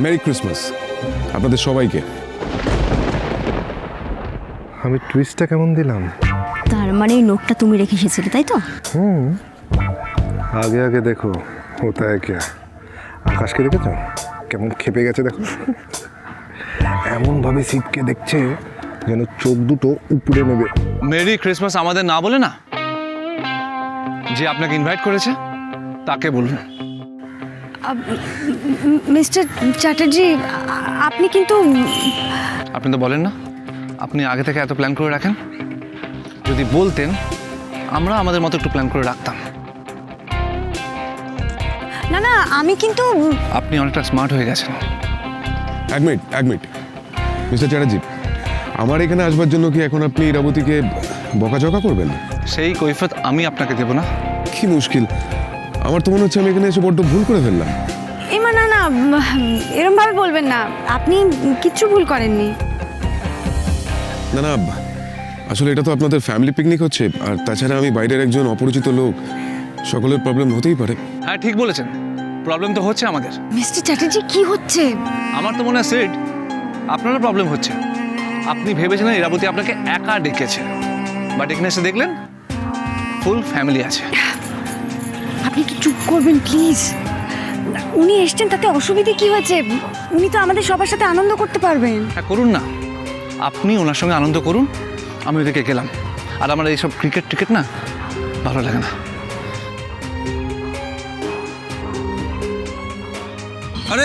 Merry Christmas আপনাদের সবাইকে। আমি টুইস্টটা কেমন দিলাম? তার মানে এই নোটটা তুমি রেখে এসেছিলে, তাই তো? আগে আগে দেখো হোতা হ্যায় ক্যা। আকাশকে দেখেছো কেমন খেপে গেছে দেখো, এমনভাবে শিবকে দেখছে যেন চোখ দুটো উপড়ে নেবে। মেরি ক্রিসমাস আমাদের না বলে না, যে আপনাকে ইনভাইট করেছে তাকে বলুন। মিস্টার চ্যাটার্জি, আপনি কিন্তু আপনি তো বলেন না আপনি আগে থেকে এত প্ল্যান করে রাখেন। যদি বলতেন আমরা আমাদের মতো একটু প্ল্যান করে রাখতাম। না না, আমি কিন্তু আপনি অনেকটা স্মার্ট হয়ে গেছেন। এক মিনিট মিস্টার চ্যাটার্জি, আমার এখানে আসবার জন্য কি এখন আপনি ইরাবতীকে বকাঝকা করবেন? সেই কৈফিয়ত আমি আপনাকে দেব না। কি মুশকিল, আমার তো মনে হচ্ছে আমি এখানে এসে বড্ড ভুল করে ফেললাম। এমা না না, এরমভাবে বলবেন না, আপনি কিচ্ছু ভুল করেননি। না না, আসলে এটা তো আপনাদের ফ্যামিলি পিকনিক হচ্ছে, আর তাছাড়া আমি বাইরের একজন অপরিচিত লোক, সকলের প্রবলেম হতেই পারে। হ্যাঁ ঠিক বলেছেন, প্রবলেম তো হচ্ছে আমাদের। মিস্টার চ্যাটার্জি, কি হচ্ছে? আমার তো মনে হয় সেট আপনারও প্রবলেম হচ্ছে। আপনি ভেবেছিলেন ইরাবতী আপনাকে একা ডেকেছে, বাট এখানে এসে দেখলেন ফুল ফ্যামিলি আছে। আপনি একটু চুপ করবেন প্লিজ। উনি এসছেন তাতে অসুবিধে কি হয়েছে? উনি তো আমাদের সবার সাথে আনন্দ করতে পারবেন। হ্যাঁ করুন না, আপনি ওনার সঙ্গে আনন্দ করুন, আমি ওদিকে গেলাম। আর আমার এইসব ক্রিকেট না ভালো লাগে না। আরে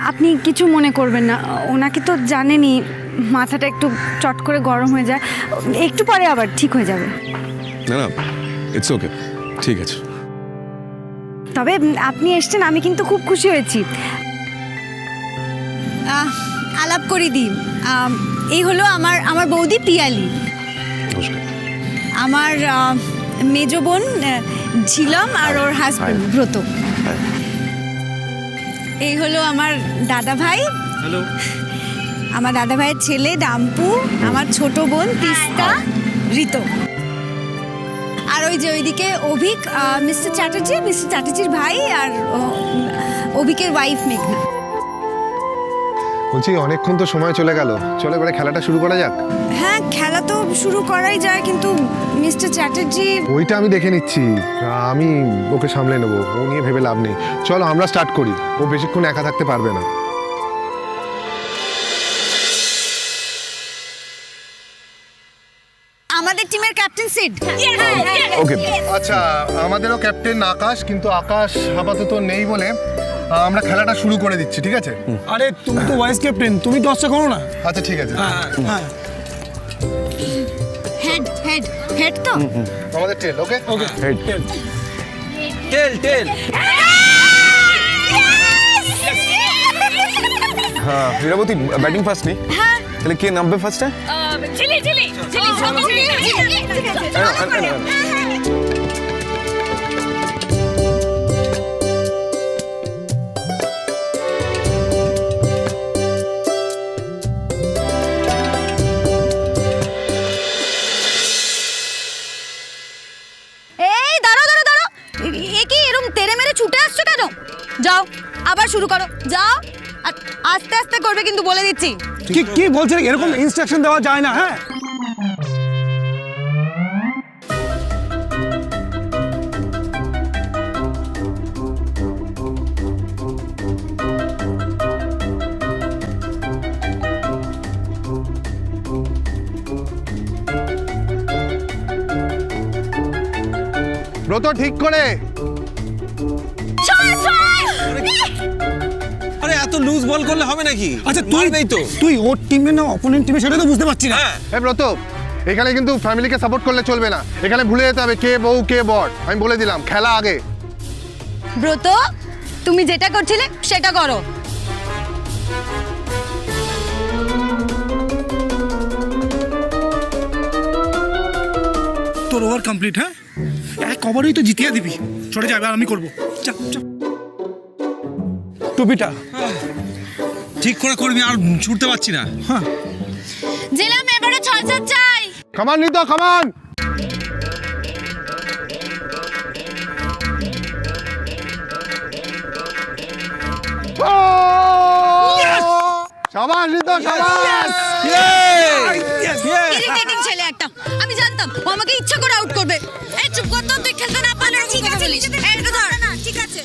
আপনি কিছু মনে করবেন না, ওনাকে তো জানেনই মাথাটা একটু চট করে গরম হয়ে যায়, একটু পরে আবার ঠিক হয়ে যাবে। না না, ইটস ওকে, ঠিক আছে। তবে আপনি এসছেন, আমি কিন্তু খুব খুশি হয়েছি। আলাপ করে দিই, এই হলো আমার বৌদি পিয়ালি, নমস্কার। আমার মেজ বোন ঝিলম আর ওর হাজবেন্ড ব্রত। এই হলো আমার দাদা ভাই, হ্যালো। আমার দাদা ভাইয়ের ছেলে ডাম্পু, আমার ছোট বোন তিস্তা, ঋতো। আর ওই যে ওইদিকে অভিক, মিস্টার চ্যাটার্জির ভাই, আর অভিকের ওয়াইফ মেঘনা। বলছি অনেকক্ষণ তো সময় চলে গেল, চলো এবারে খেলাটা শুরু করা যাক। হ্যাঁ, খেলা তো শুরু করাই যায়, কিন্তু মিস্টার চ্যাটার্জি। ওইটা আমি দেখে নিচ্ছি, আমি ওকে সামলে নেবো, ও নিয়ে ভেবে লাভ নেই। চলো আমরা স্টার্ট করি, ও বেশিক্ষণ একা থাকতে পারবে না। আমাদের টিমের ক্যাপ্টেন সিড। ওকে, আচ্ছা, আমাদেরও ক্যাপ্টেন আকাশ, কিন্তু আকাশ আপাতত নেই বলে আমরা খেলাটা শুরু করে দিচ্ছি, ঠিক আছে? আরে তুমি তো ভাইস ক্যাপ্টেন, তুমি টসটা করো না। আচ্ছা ঠিক আছে। হ্যাঁ হেড তো আমাদের টেল, ওকে ওকে। টেল হ্যাঁ ইরাবতী ব্যাটিং ফার্স্ট নেই, তাহলে কে নামবে ফার্স্টে? এই দাঁড়াও, এ কি এরকম তেরে মেরে ছুটে আসছো কেন? যাও আবার শুরু করো, যাও। আর আস্তে আস্তে করবে কিন্তু, বলে দিচ্ছি। কি বলছেন? এরকম ইনস্ট্রাকশন দেওয়া যায় না। হ্যাঁ ব্রত ঠিক করে। আরে এত লুজ বল করলে হবে নাকি? আচ্ছা তুই ওর টিমে না অপোনেন্ট টিমে, সেটা তো বুঝতে পারছি না। হ্যাঁ ব্রত, এখানে কিন্তু ফ্যামিলিকে সাপোর্ট করলে চলবে না, এখানে ভুলে যেতে হবে কে বউ কে বর। আমি বলে দিলাম, খেলা আগে। ব্রত, তুমি যেটা করছিলে সেটা করো। তোর ওভার কমপ্লিট। হ্যাঁ এক ওভারেই তো জিতিয়ে দিবি, চলে যাবে আর আমি করবো। টুপিটা ঠিক করে করবি, আর ছুটতে পারছি না। হ্যাঁ জেলাম এবারে ৬ চাই। কামান নিতো, কামান। ইরিটেটিং ছেলে একটা। আমি জানতাম ও আমাকে ইচ্ছা করে আউট করবে। এই চুপ কর তো, তুই খেলতে না পারলে ঠিক আছে বলিস। এই এটা ধর না, ঠিক আছে।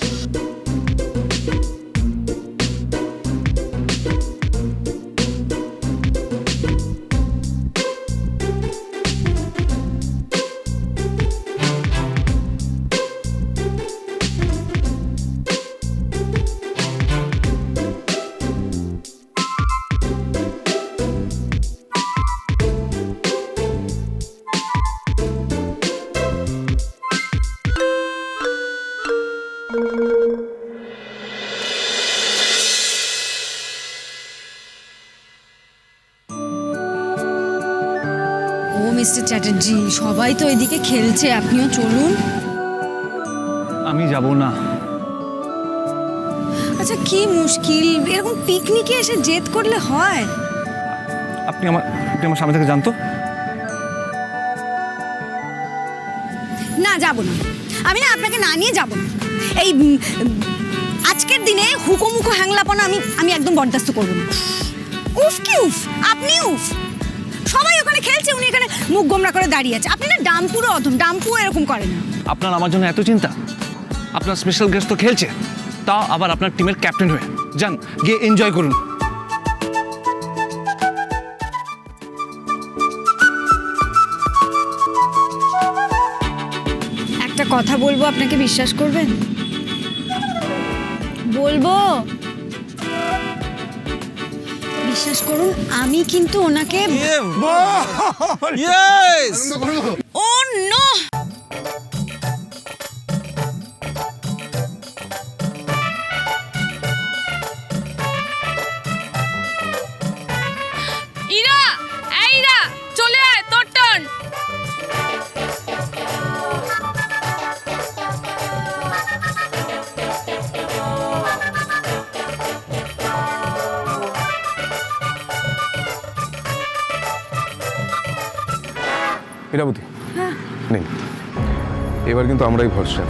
ও মিস্টার চ্যাটার্জি, সবাই তো এদিকে খেলছে, আপনিও চলুন। আমি যাব না। আচ্ছা কি মুশকিল, এরকম পিকনিকে এসে জেদ করলে হয়? আপনি আমার সামনে থেকে জানতো। না, যাব না। আমি না আপনাকে না নিয়ে যাব না। এই আজকের দিনে হুকোমুকো হ্যাংলাপনা আমি একদম বরদাস্ত করব না। উফ কি উফ, আপনি উফ। সবাই ওখানে খেলছে, উনি এখানে মুখ গোমরা করে দাঁড়িয়ে আছে। আপনি না ডাম্পুরও অধম, ডাম্পু এরকম করে না। আপনার আমার জন্য এত চিন্তা? আপনার স্পেশাল গেস্ট তো খেলছে, তাও আবার আপনার টিমের ক্যাপ্টেন হয়ে। যান, গিয়ে এনজয় করুন। একটা কথা বলবো, আপনাকে বিশ্বাস করবেন? বলবো? বিশ্বাস করুন, আমি কিন্তু ওনাকে ও নো ইরা, এই ইরা, চলে আয়, তোর টার্ন। ইরাবতী নেই, এবার কিন্তু আমরাই ভরসা।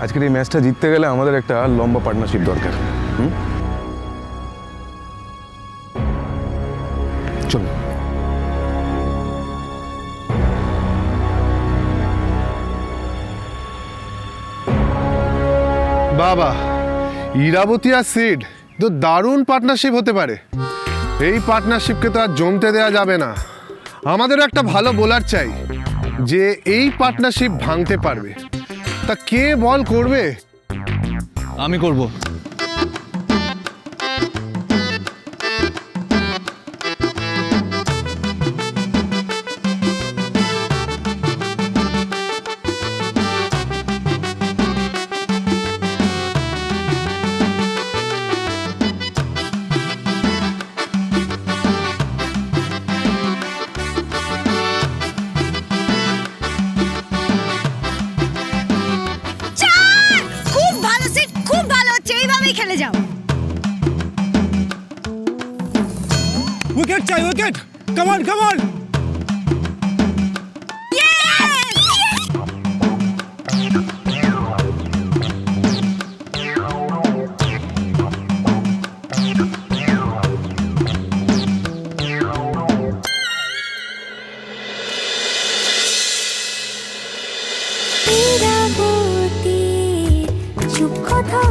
আজকের এই ম্যাচটা জিততে গেলে আমাদের একটা লম্বা পার্টনারশিপ দরকার। চলো। বাবা, ইরাবতী আর সিড তো দারুণ পার্টনারশিপ হতে পারে। এই পার্টনারশিপকে তো আর জমতে দেওয়া যাবে না। আমাদের একটা ভালো বোলার চাই যে এই পার্টনারশিপ ভাঙতে পারবে। তা কে বল করবে? আমি করব। খুব ভালো সেট, খুব ভালো হচ্ছে, এইভাবেই খেলে যাও। উইকেট চাই, wicket. Come on, come on. চুপ কথা